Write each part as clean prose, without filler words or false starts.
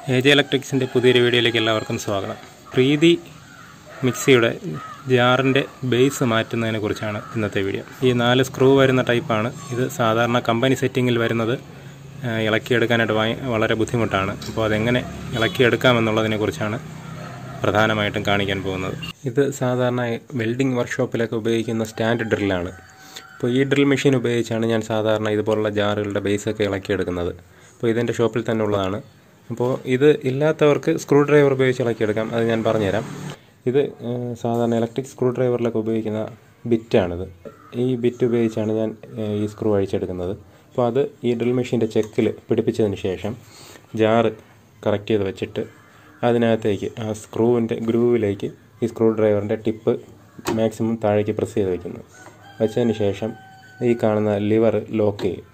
AJ ഇലക്ട്രിക്സിൻ്റെ പുതിയൊരു വീഡിയോയിലേക്ക് എല്ലാവർക്കും സ്വാഗതം. പ്രീതി മിക്സിയുടെ ജാറിൻ്റെ ബേസ് മാറ്റുന്നതിനെ കുറിച്ചാണ് ഇന്നത്തെ വീഡിയോ. ഈ 4 സ്ക്രൂ വരുന്ന ടൈപ്പാണ് ഇത്. സാധാരണ കമ്പനി സെറ്റിങ്ങിൽ വരുന്നത് ഇളക്കിയെടുക്കാനായിട്ട് വളരെ ബുദ്ധിമുട്ടാണ്. അപ്പോൾ അതെങ്ങനെ ഇളക്കിയെടുക്കാമെന്നുള്ളതിനെ കുറിച്ചാണ് പ്രധാനമായിട്ടും കാണിക്കാൻ പോകുന്നത്. ഇത് സാധാരണ വെൽഡിംഗ് വർക്ക്ഷോപ്പിലൊക്കെ ഉപയോഗിക്കുന്ന സ്റ്റാൻഡ് ഡ്രില്ലാണ്. അപ്പോൾ ഈ ഡ്രിൽ മെഷീൻ ഉപയോഗിച്ചാണ് ഞാൻ സാധാരണ ഇതുപോലുള്ള ജാറുകളുടെ ബേസൊക്കെ ഇളക്കിയെടുക്കുന്നത്. അപ്പോൾ ഇതെൻ്റെ ഷോപ്പിൽ തന്നെ ഉള്ളതാണ്. അപ്പോൾ ഇത് ഇല്ലാത്തവർക്ക് സ്ക്രൂ ഡ്രൈവർ ഉപയോഗിച്ച് ഇളക്കിയെടുക്കാം. അത് ഞാൻ പറഞ്ഞുതരാം. ഇത് സാധാരണ ഇലക്ട്രിക് സ്ക്രൂ ഡ്രൈവറിലൊക്കെ ഉപയോഗിക്കുന്ന ബിറ്റാണിത്. ഈ ബിറ്റ് ഉപയോഗിച്ചാണ് ഞാൻ ഈ സ്ക്രൂ അഴിച്ചെടുക്കുന്നത്. അപ്പോൾ അത് ഈ ഡ്രിൽ മെഷീൻ്റെ ചെക്കിൽ പിടിപ്പിച്ചതിന് ശേഷം ജാറ് കറക്റ്റ് ചെയ്ത് വെച്ചിട്ട് അതിനകത്തേക്ക് ആ സ്ക്രൂവിൻ്റെ ഗ്രൂവിലേക്ക് ഈ സ്ക്രൂ ഡ്രൈവറിൻ്റെ ടിപ്പ് മാക്സിമം താഴേക്ക് പ്രസ് ചെയ്ത് വയ്ക്കുന്നു. വെച്ചതിന് ശേഷം ഈ കാണുന്ന ലിവർ ലോക്ക് ചെയ്യും.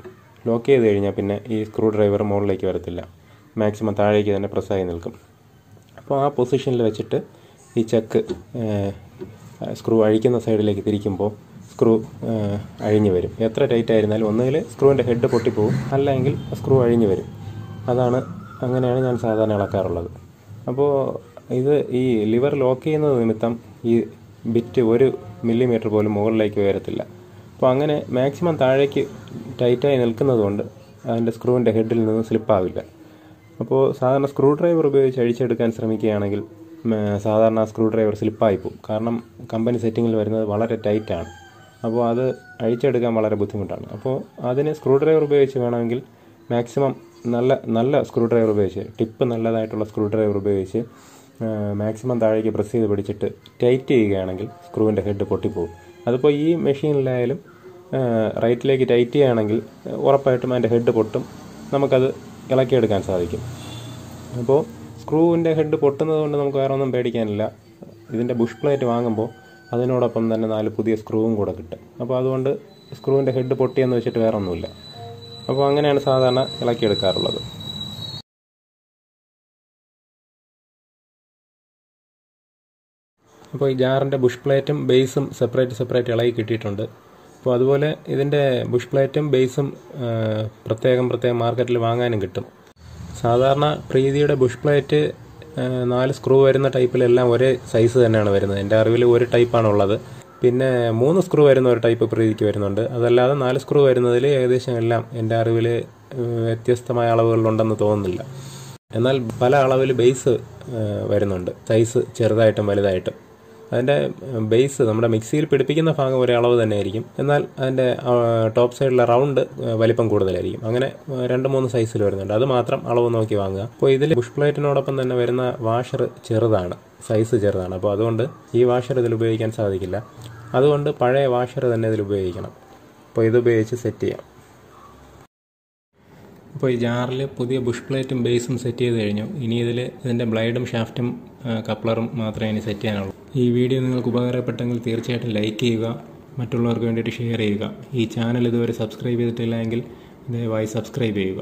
ലോക്ക് ചെയ്ത് കഴിഞ്ഞാൽ പിന്നെ ഈ സ്ക്രൂ ഡ്രൈവർ മുകളിലേക്ക് വരത്തില്ല, മാക്സിമം താഴേക്ക് തന്നെ പ്രസ്സായി നിൽക്കും. അപ്പോൾ ആ പൊസിഷനിൽ വെച്ചിട്ട് ഈ ചെക്ക് സ്ക്രൂ അഴിക്കുന്ന സൈഡിലേക്ക് തിരിക്കുമ്പോൾ സ്ക്രൂ അഴിഞ്ഞു വരും. എത്ര ടൈറ്റ് ആയിരുന്നാലും ഒന്നുകിൽ സ്ക്രൂവിൻ്റെ ഹെഡ് പൊട്ടിപ്പോവും, അല്ലെങ്കിൽ സ്ക്രൂ അഴിഞ്ഞു വരും. അങ്ങനെയാണ് ഞാൻ സാധാരണ ഇളക്കാറുള്ളത്. അപ്പോൾ ഇത് ഈ ലിവർ ലോക്ക് ചെയ്യുന്നത് നിമിത്തം ഈ ബിറ്റ് 1 മില്ലിമീറ്റർ പോലും മുകളിലേക്ക് ഉയരത്തില്ല. അപ്പോൾ അങ്ങനെ മാക്സിമം താഴേക്ക് ടൈറ്റായി നിൽക്കുന്നതുകൊണ്ട് അതിൻ്റെ സ്ക്രൂവിൻ്റെ ഹെഡിൽ നിന്ന് സ്ലിപ്പാവില്ല. അപ്പോൾ സാധാരണ സ്ക്രൂ ഡ്രൈവർ ഉപയോഗിച്ച് അഴിച്ചെടുക്കാൻ ശ്രമിക്കുകയാണെങ്കിൽ സാധാരണ സ്ക്രൂ ഡ്രൈവർ സ്ലിപ്പായി പോകും. കാരണം കമ്പനി സെറ്റിങ്ങിൽ വരുന്നത് വളരെ ടൈറ്റാണ്. അപ്പോൾ അത് അഴിച്ചെടുക്കാൻ വളരെ ബുദ്ധിമുട്ടാണ്. അപ്പോൾ അതിന് സ്ക്രൂ ഡ്രൈവർ ഉപയോഗിച്ച് വേണമെങ്കിൽ മാക്സിമം നല്ല സ്ക്രൂ ഡ്രൈവർ ഉപയോഗിച്ച്, ടിപ്പ് നല്ലതായിട്ടുള്ള സ്ക്രൂ ഡ്രൈവർ ഉപയോഗിച്ച് മാക്സിമം താഴേക്ക് പ്രസ് ചെയ്ത് പിടിച്ചിട്ട് ടൈറ്റ് ചെയ്യുകയാണെങ്കിൽ സ്ക്രൂവിൻ്റെ ഹെഡ് പൊട്ടിപ്പോകും. അതിപ്പോൾ ഈ മെഷീനിലായാലും റൈറ്റിലേക്ക് ടൈറ്റ് ചെയ്യുകയാണെങ്കിൽ ഉറപ്പായിട്ടും അതിൻ്റെ ഹെഡ് പൊട്ടും, നമുക്കത് ഇളക്കിയെടുക്കാൻ സാധിക്കും. അപ്പോൾ സ്ക്രൂവിൻ്റെ ഹെഡ് പൊട്ടുന്നത് കൊണ്ട് നമുക്ക് വേറെ ഒന്നും പേടിക്കാനില്ല. ഇതിൻ്റെ ബുഷ് പ്ലേറ്റ് വാങ്ങുമ്പോൾ അതിനോടൊപ്പം തന്നെ 4 പുതിയ സ്ക്രൂവും കൂടെ കിട്ടും. അപ്പോൾ അതുകൊണ്ട് സ്ക്രൂവിൻ്റെ ഹെഡ് പൊട്ടിയെന്ന് വെച്ചിട്ട് വേറെ ഒന്നുമില്ല. അപ്പോൾ അങ്ങനെയാണ് സാധാരണ ഇളക്കിയെടുക്കാറുള്ളത്. അപ്പോൾ ഈ ജാറിൻ്റെ ബുഷ് പ്ലേറ്റും ബേസും സെപ്പറേറ്റ് ഇളകി കിട്ടിയിട്ടുണ്ട്. അപ്പോൾ അതുപോലെ ഇതിൻ്റെ ബുഷ് പ്ലേറ്റും ബേസും പ്രത്യേകം മാർക്കറ്റിൽ വാങ്ങാനും കിട്ടും. സാധാരണ പ്രീതിയുടെ ബുഷ് പ്ലേറ്റ് 4 സ്ക്രൂ വരുന്ന ടൈപ്പിലെല്ലാം ഒരേ സൈസ് തന്നെയാണ് വരുന്നത്. എൻ്റെ അറിവിൽ ഒരു ടൈപ്പാണുള്ളത്. പിന്നെ 3 സ്ക്രൂ വരുന്ന ഒരു ടൈപ്പ് പ്രീതിക്ക് വരുന്നുണ്ട്. അതല്ലാതെ 4 സ്ക്രൂ വരുന്നതിൽ ഏകദേശം എല്ലാം എൻ്റെ അറിവിൽ വ്യത്യസ്തമായ അളവുകളിലുണ്ടെന്ന് തോന്നുന്നില്ല. എന്നാൽ പല അളവിൽ ബേസ് വരുന്നുണ്ട്, സൈസ് ചെറുതായിട്ടും വലുതായിട്ടും. അതിൻ്റെ ബേസ് നമ്മുടെ മിക്സിയിൽ പിടിപ്പിക്കുന്ന ഭാഗം ഒരേ അളവ് തന്നെ ആയിരിക്കും, എന്നാൽ അതിൻ്റെ ടോപ്പ് സൈഡിലെ റൗണ്ട് വലിപ്പം കൂടുതലായിരിക്കും. അങ്ങനെ 2-3 സൈസിൽ വരുന്നുണ്ട്. അത് മാത്രം അളവ് നോക്കി വാങ്ങുക. അപ്പോൾ ഇതിൽ ബുഷ് പ്ലേറ്റിനോടൊപ്പം തന്നെ വരുന്ന വാഷർ ചെറുതാണ്, സൈസ് ചെറുതാണ്. അപ്പോൾ അതുകൊണ്ട് ഈ വാഷർ ഇതിൽ ഉപയോഗിക്കാൻ സാധിക്കില്ല. അതുകൊണ്ട് പഴയ വാഷർ തന്നെ ഇതിൽ ഉപയോഗിക്കണം. അപ്പോൾ ഇതുപയോഗിച്ച് സെറ്റ് ചെയ്യാം. അപ്പോൾ ഈ ജാറിൽ പുതിയ ബുഷ് പ്ലേറ്റും ബേസും സെറ്റ് ചെയ്ത് കഴിഞ്ഞു. ഇനി ഇതിൻ്റെ ബ്ലൈഡും ഷാഫ്റ്റും കപ്ലറും മാത്രമേ ഇനി സെറ്റ് ചെയ്യാനുള്ളൂ. ഈ വീഡിയോ നിങ്ങൾക്ക് ഉപകാരപ്പെട്ടെങ്കിൽ തീർച്ചയായിട്ടും ലൈക്ക് ചെയ്യുക, മറ്റുള്ളവർക്ക് വേണ്ടിയിട്ട് ഷെയർ ചെയ്യുക. ഈ ചാനൽ ഇതുവരെ സബ്സ്ക്രൈബ് ചെയ്തിട്ടില്ല എങ്കിൽ ദയവായി സബ്സ്ക്രൈബ് ചെയ്യുക.